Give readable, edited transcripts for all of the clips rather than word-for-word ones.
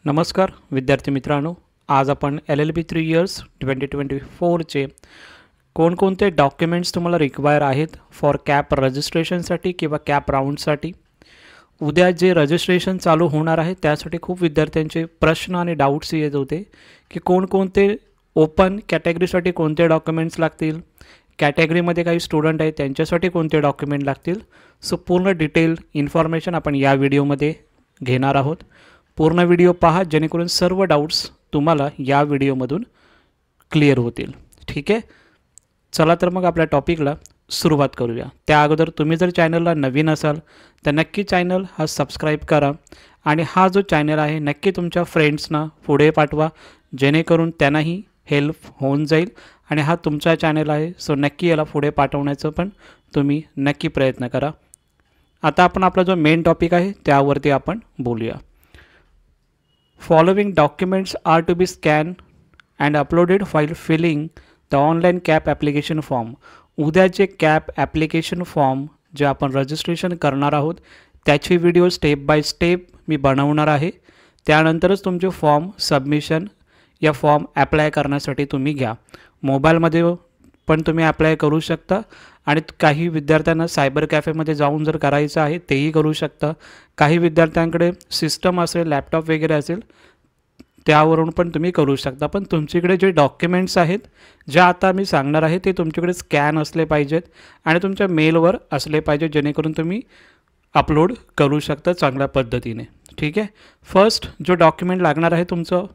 नमस्कार विद्यार्थी मित्रांनो, आज आपण LLB 3 इयर्स 2024चे कोणकोणते डॉक्युमेंट्स तुम्हाला रिक्वायर आहेत फॉर कॅप रजिस्ट्रेशनसाठी किंवा कॅप राऊंडसाठी. उद्या जे रजिस्ट्रेशन चालू होणार आहे त्यासाठी खूप विद्यार्थ्यांचे प्रश्न आणि डाऊट्स येत होते की कोणकोणते ओपन कॅटेगरीसाठी कोणते डॉक्युमेंट्स लागतील, कॅटेगरीमध्ये काही स्टुडंट आहेत त्यांच्यासाठी कोणते डॉक्युमेंट लागतील. सो पूर्ण डिटेल इन्फॉर्मेशन आपण या व्हिडिओमध्ये घेणार आहोत. पूर्ण व्हिडिओ पहा जेणेकरून सर्व डाऊट्स तुम्हाला या व्हिडिओमधून क्लिअर होतील. ठीक आहे, चला तर मग आपल्या टॉपिकला सुरुवात करूया. त्या अगोदर तुम्ही जर चॅनलला नवीन असाल तर नक्की चॅनल हा सबस्क्राईब करा आणि हा जो चॅनल आहे नक्की तुमच्या फ्रेंड्सना पुढे पाठवा जेणेकरून त्यांनाही हेल्प होऊन जाईल. आणि हा तुमचा चॅनल आहे सो नक्की याला पुढे पाठवण्याचं पण तुम्ही नक्की प्रयत्न करा. आता आपण आपला जो मेन टॉपिक आहे त्यावरती आपण बोलूया. Following documents are to be scanned and uploaded while filling the online CAP application form. उद्याचे कॅप ॲप्लिकेशन फॉर्म जे आपण रजिस्ट्रेशन करणार आहोत त्याची व्हिडिओ स्टेप बाय स्टेप मी बनवणार आहे. त्यानंतरच तुमचे फॉर्म सबमिशन या फॉर्म ॲप्लाय करण्यासाठी तुम्ही घ्या. मोबाईलमध्ये पण तुम्ही ॲप्लाय करू शकता आणि काही विद्यार्थ्यांना सायबर कॅफेमध्ये जाऊन जर करायचं आहे तेही करू शकता. काही विद्यार्थ्यांकडे सिस्टम असेल, लॅपटॉप वगैरे असेल त्यावरून पण तुम्ही करू शकता. पण तुमच्याकडे जे डॉक्युमेंट्स आहेत जे आता मी सांगणार आहे ते तुमच्याकडे स्कॅन असले पाहिजेत आणि तुमच्या मेलवर असले पाहिजेत जेणेकरून तुम्ही अपलोड करू शकता चांगल्या पद्धतीने. ठीक आहे, फर्स्ट जो डॉक्युमेंट लागणार आहे तुमचं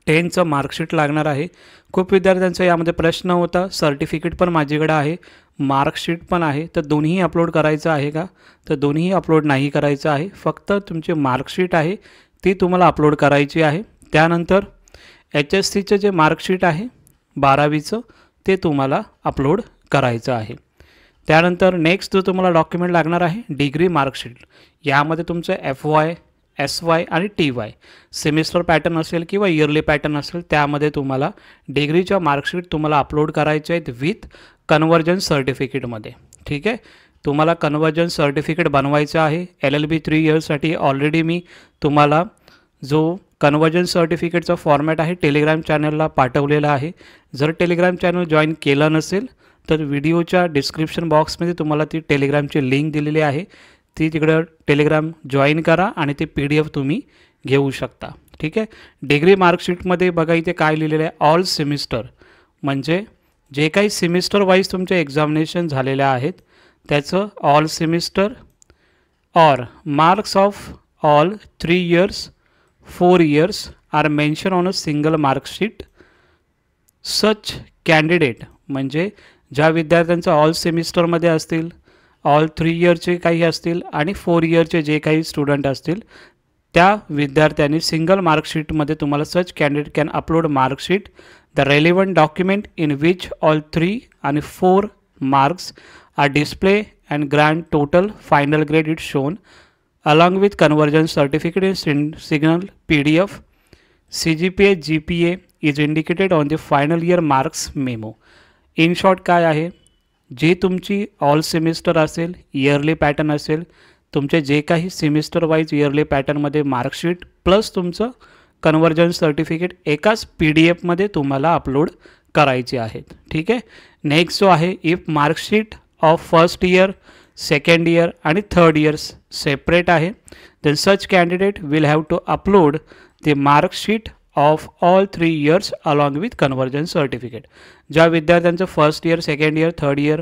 10चं मार्कशीट लागणार आहे. खूप विद्यार्थ्यांचा यामध्ये प्रश्न होता, सर्टिफिकेट पण माझ्याकडे आहे, मार्कशीट पण आहे, तर दोन्ही अपलोड करायचं आहे का? तर दोन्ही अपलोड नाही करायचं आहे. फक्त तुमची मार्कशीट आहे ती तुम्हाला अपलोड करायची आहे. त्यानंतर HSCचं जे मार्कशीट आहे 12वीचं ते तुम्हाला अपलोड करायचं आहे. त्यानंतर नेक्स्ट जो तुम्हाला डॉक्युमेंट लागणार आहे डिग्री मार्कशीट. यामध्ये तुमचं FY, SY आणि TY सेमिस्टर पॅटर्न असेल किंवा इयरली पॅटर्न असेल त्यामध्ये तुम्हाला डिग्रीच्या मार्कशीट तुम्हाला अपलोड करायचे आहेत विथ कन्वर्जन सर्टिफिकेटमध्ये. ठीक आहे, तुम्हाला कन्वर्जन सर्टिफिकेट बनवायचं आहे. LLB 3 इयर्ससाठी ऑलरेडी मी तुम्हाला जो कन्वर्जन सर्टिफिकेटचा फॉर्मॅट आहे टेलिग्राम चॅनलला पाठवलेला आहे. जर टेलिग्राम चॅनल जॉईन केलं नसेल तर व्हिडिओच्या डिस्क्रिप्शन बॉक्समध्ये तुम्हाला ती टेलिग्रामची लिंक दिलेली आहे, ती तिकडं टेलिग्राम जॉईन करा आणि ती PDF तुम्ही घेऊ शकता. ठीक आहे, डिग्री मार्कशीटमध्ये बघा इथे काय लिहिलेलं आहे, ऑल सेमिस्टर म्हणजे जे काही सेमिस्टर वाईज तुमचे एक्झामिनेशन झालेल्या आहेत त्याचं ऑल सेमिस्टर और marks of all 3 years 4 years are mention on a single marksheet. Such candidate म्हणजे ज्या विद्यार्थ्यांचं ऑल सेमिस्टरमध्ये असतील, ऑल 3 इयरचे काही असतील आणि 4 इयरचे जे काही स्टुडंट असतील त्या विद्यार्थ्यांनी सिंगल मार्कशीटमध्ये तुम्हाला such candidate can upload marksheet the relevant document in which all 3 आणि 4 marks are display and grand total final grade it shown along with conversion certificate in single PDF. CGPA GPA is indicated on the final year marks memo. In short काय आहे, जी तुमची all semester असेल, yearly pattern असेल, तुमचे जे काही semester wise yearly पॅटर्नमध्ये मार्कशीट प्लस तुमचं कन्वर्जन सर्टिफिकेट एकाच PDFमध्ये तुम्हाला अपलोड करायचे आहेत. ठीक आहे, नेक्स्ट जो आहे if marksheet of first year, second year आणि थर्ड इयर्स सेपरेट आहे then such candidate will have to upload the marksheet of all 3 years along with conversion certificate. ज्या विद्यार्थ्यांचं first year, second year, third year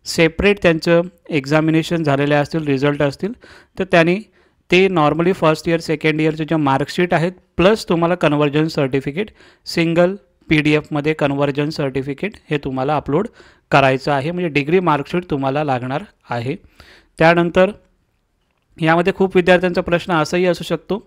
separate त्यांचं examination झालेले असतील, result असतील तर त्यांनी ते नॉर्मली फर्स्ट इयर, सेकंड इयरचे जे मार्कशीट आहेत प्लस तुम्हाला कन्वर्जन सर्टिफिकेट सिंगल PDFमध्ये कन्वर्जन सर्टिफिकेट हे तुम्हाला अपलोड करायचं आहे. म्हणजे डिग्री मार्कशीट तुम्हाला लागणार आहे. त्यानंतर यामध्ये खूप विद्यार्थ्यांचा प्रश्न असाही असू शकतो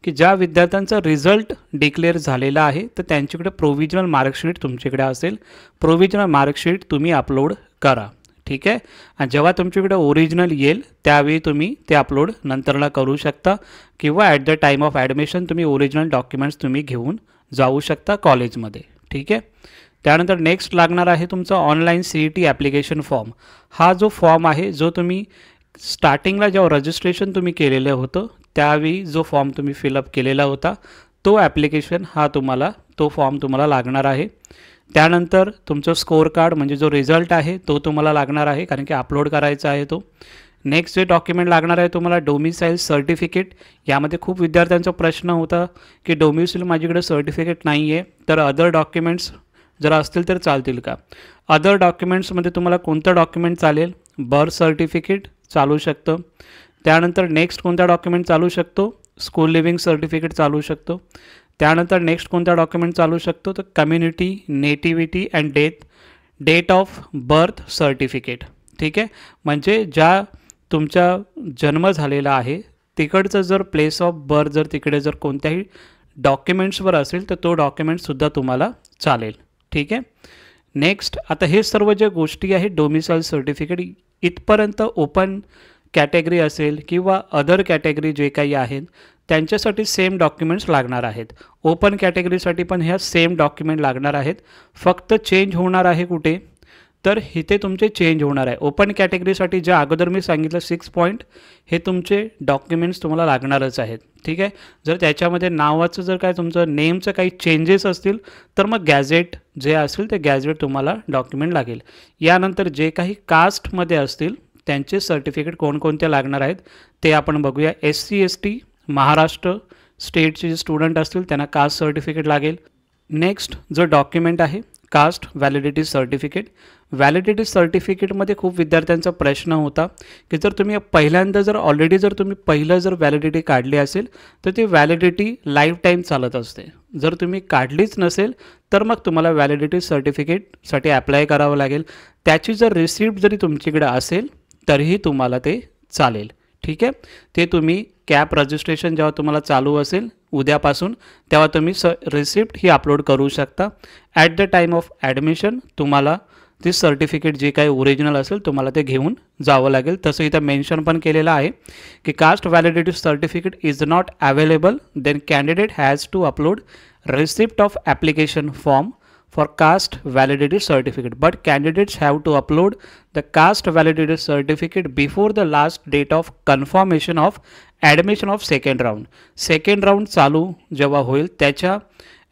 की ज्या विद्यार्थ्यांचा रिझल्ट डिक्लेअर झालेला आहे तर त्यांच्याकडे प्रोव्हिजनल मार्कशीट तुमच्याकडे असेल, प्रोव्हिजनल मार्कशीट तुम्ही अपलोड करा. ठीक आहे, आणि जेव्हा तुमच्याकडे ओरिजिनल येईल त्यावेळी तुम्ही ते अपलोड नंतरला करू शकता किंवा at the time of admission तुम्ही ओरिजिनल डॉक्युमेंट्स तुम्ही घेऊन जाऊ शकता कॉलेजमध्ये. ठीक आहे, त्यानंतर नेक्स्ट लागणार आहे तुमचा ऑनलाईन CET ॲप्लिकेशन फॉर्म. हा जो फॉर्म आहे जो तुम्ही स्टार्टिंगला जेव्हा रजिस्ट्रेशन तुम्ही केलेलं होतं त्यावेळी जो फॉर्म तुम्ही फिलअप केलेला होता तो ॲप्लिकेशन हा तुम्हाला तो फॉर्म तुम्हाला लागणार आहे. त्यानंतर तुमचं स्कोअर कार्ड म्हणजे जो रिझल्ट आहे तो तुम्हाला लागणार आहे, कारण की अपलोड करायचा आहे तो. नेक्स्ट जे डॉक्युमेंट लागणार आहे तुम्हाला डोमिसाईल सर्टिफिकेट. यामध्ये खूप विद्यार्थ्यांचा प्रश्न होता की डोमिसाईल माझ्याकडे सर्टिफिकेट नाही आहे, तर अदर डॉक्युमेंट्स जर असतील तर चालतील का. अदर डॉक्युमेंट्समध्ये तुम्हाला कोणतं डॉक्युमेंट चालेल, बर्थ सर्टिफिकेट चालू शकतं. त्यानंतर नेक्स्ट कोणता डॉक्युमेंट चालू शकतो, स्कूल लिव्हिंग सर्टिफिकेट चालू शकतो. त्यानंतर नेक्स्ट कोणता डॉक्युमेंट चालू शकतो, तर community nativity and date of birth certificate. ठीक आहे, म्हणजे ज्या तुमचा जन्म झालेला आहे तिकडचं जर प्लेस ऑफ बर्थ जर तिकडे जर कोणत्याही डॉक्युमेंट्सवर असेल तर तो डॉक्युमेंटसुद्धा तुम्हाला चालेल. ठीक आहे. नेक्स्ट आता हे सर्व ज्या गोष्टी आहेत डोमिसाईल सर्टिफिकेट इथपर्यंत ओपन कॅटेगरी असेल किंवा अदर कॅटेगरी जे काही आहेत त्यांच्यासाठी सेम डॉक्युमेंट्स लागणार आहेत. ओपन कॅटेगरीसाठी पण ह्या सेम डॉक्युमेंट लागणार आहेत. फक्त चेंज होणार आहे कुठे, तर इथे तुमचे चेंज होणार आहे. ओपन कॅटेगरीसाठी जे अगोदर मी सांगितलं 6 पॉईंट हे तुमचे डॉक्युमेंट्स तुम्हाला लागणारच आहेत. ठीक आहे. जर त्याच्यामध्ये नावाचं जर काय तुमचं नेमचं काही चेंजेस असतील तर मग गॅझेट जे असेल ते गॅझेट तुम्हाला डॉक्युमेंट लागेल. यानंतर जे काही कास्टमध्ये असतील त्यांचे सर्टिफिकेट कोणकोणते लागणार आहेत ते आपण बघूया. SC ST महाराष्ट्र स्टेटचे जे स्टुडंट असतील त्यांना कास्ट सर्टिफिकेट लागेल. नेक्स्ट जो डॉक्युमेंट आहे कास्ट व्हॅलिडिटी सर्टिफिकेट. व्हॅलिडिटी सर्टिफिकेटमध्ये खूप विद्यार्थ्यांचा प्रश्न होता की जर तुम्ही पहिल्यांदा जर ऑलरेडी जर तुम्ही पहिलं जर व्हॅलिडिटी काढली असेल तर ती व्हॅलिडिटी लाईफ टाईम चालत असते. जर तुम्ही काढलीच नसेल तर मग तुम्हाला व्हॅलिडिटी सर्टिफिकेटसाठी अप्लाय करावं लागेल. त्याची जर रिसिप्ट जरी तुमच्याकडे असेल तरीही तुम्हाला ते चालेल. ठीक आहे. ते तुम्ही कॅप रजिस्ट्रेशन जेव्हा तुम्हाला चालू असेल उद्यापासून तेव्हा तुम्ही रिसिप्ट ही अपलोड करू शकता. At the time of admission तुम्हाला ते सर्टिफिकेट जे काही ओरिजिनल असेल तुम्हाला ते घेऊन जावं लागेल. तसं इथं मेन्शन पण केलेलं आहे की caste validity certificate is not available then candidate has to upload receipt of application form for caste validity certificate, but candidates have to upload the caste validity certificate before the last date of confirmation of admission of second round. Second round चालू जेव्हा होईल त्याच्या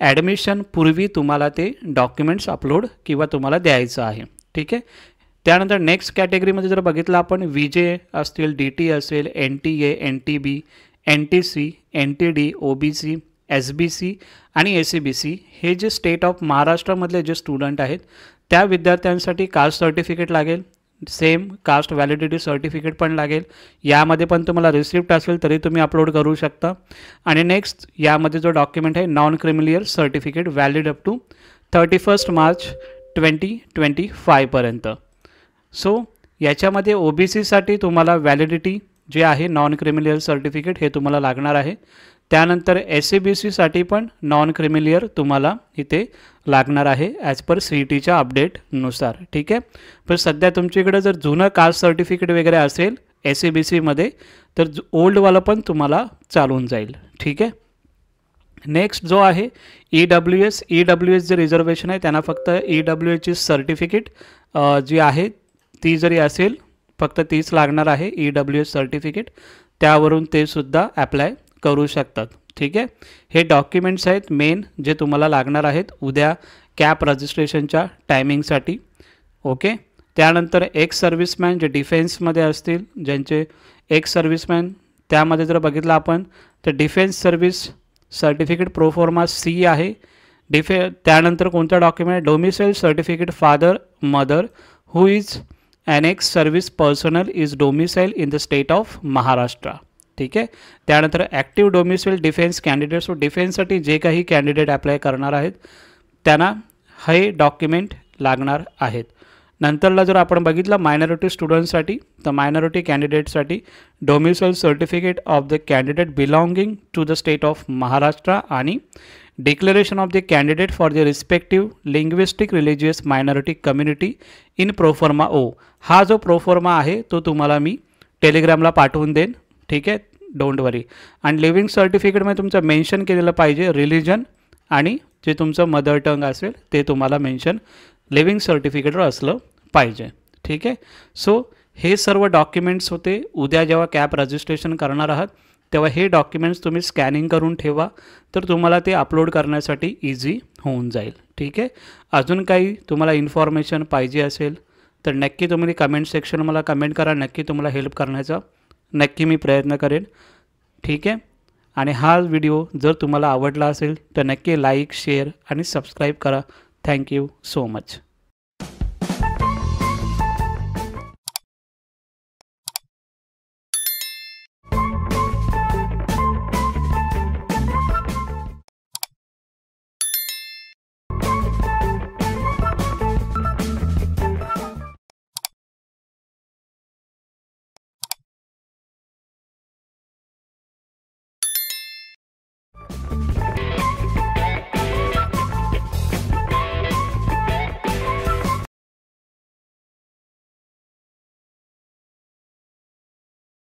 admission पूर्वी तुम्हाला ते documents upload किंवा तुम्हाला द्यायचं आहे. ठीक आहे. त्यानंतर नेक्स्ट कॅटेगरीमध्ये जर बघितलं आपण VJ असतील, DT असेल, NTA, NTB, NTC, NTD, OBC, SBC आणि SCBC हे जे स्टेट ऑफ महाराष्ट्रामधले जे स्टुडंट आहेत त्या विद्यार्थ्यांसाठी कास्ट सर्टिफिकेट लागेल. सेम कास्ट व्हॅलिडिटी सर्टिफिकेट पण लागेल. यामध्ये पण तुम्हाला रिसिप्ट असेल तरी तुम्ही अपलोड करू शकता. आणि नेक्स्ट यामध्ये जो डॉक्युमेंट आहे non creamy layer certificate valid up to 31 March 2025 पर्यंत. सो याच्यामध्ये OBCसाठी तुम्हाला व्हॅलिडिटी जे आहे नॉन क्रिमिलियर सर्टिफिकेट हे तुम्हाला लागणार आहे. त्यानंतर SCBCसाठी पण नॉन क्रिमिलियर तुम्हाला इथे लागणार आहे ॲज पर CETच्या अपडेटनुसार. ठीक आहे. पण सध्या तुमच्याकडे जर जुनं कास्ट सर्टिफिकेट वगैरे असेल SCBCमध्ये तर ओल्डवालं पण तुम्हाला चालून जाईल. ठीक आहे. नेक्स्ट जो आहे EWS जे रिझर्वेशन आहे त्यांना फक्त EWSची सर्टिफिकेट जी आहे ती जरी असेल फक्त तीच लागणार आहे EWS सर्टिफिकेट. त्यावरून ते सुद्धा अप्लाय करू शकतात. ठीक आहे. हे डॉक्युमेंट्स आहेत मेन जे तुम्हाला लागणार आहेत उद्या कॅप रजिस्ट्रेशनच्या टायमिंगसाठी. ओके. त्यानंतर एक्स सर्व्हिसमॅन जे डिफेन्समध्ये असतील ज्यांचे एक्स सर्व्हिसमॅन त्यामध्ये जर बघितलं आपण तर defence service certificate proforma C आहे. त्यानंतर कोणतं document domicile certificate father mother who is an ex service personnel is domicile in the state of Maharashtra. ठीक आहे. त्यानंतर active domicile defence candidate. So डिफेन्ससाठी जे काही कॅन्डिडेट अप्लाय करणार आहेत त्यांना हे डॉक्युमेंट लागणार आहेत. नंतरला जर आपण बघितलं मायनॉरिटी स्टुडंटसाठी तर मायनॉरिटी कॅन्डिडेटसाठी domicile certificate of the candidate belonging to the state of Maharashtra आणि declaration of the candidate for the respective linguistic religious minority community in proforma O. हा जो प्रोफॉर्मा आहे तो तुम्हाला मी टेलिग्रामला पाठवून देईन. ठीक आहे. डोंट वरी. आणि लिव्हिंग सर्टिफिकेटमध्ये तुमचं मेन्शन केलेलं पाहिजे रिलिजन आणि जे तुमचं मदर टंग असेल ते तुम्हाला मेन्शन लिव्हिंग सर्टिफिकेटवर असलं पाहिजे. ठीक आहे. सो हे सर्व डॉक्युमेंट्स होते. उद्या जेव्हा कॅब रजिस्ट्रेशन करणार आहात तेव्हा हे डॉक्युमेंट्स तुम्ही स्कॅनिंग करून ठेवा, तर तुम्हाला ते अपलोड करण्यासाठी इझी होऊन जाईल. ठीक आहे. अजून काही तुम्हाला इन्फॉर्मेशन पाहिजे असेल तर नक्की तुम्ही कमेंट सेक्शन मला कमेंट करा. नक्की तुम्हाला हेल्प करण्याचा नक्की मी प्रयत्न करेन. ठीक आहे. आणि हा व्हिडिओ जर तुम्हाला आवडला असेल तर नक्की लाईक, शेअर आणि सबस्क्राईब करा. Thank you so much.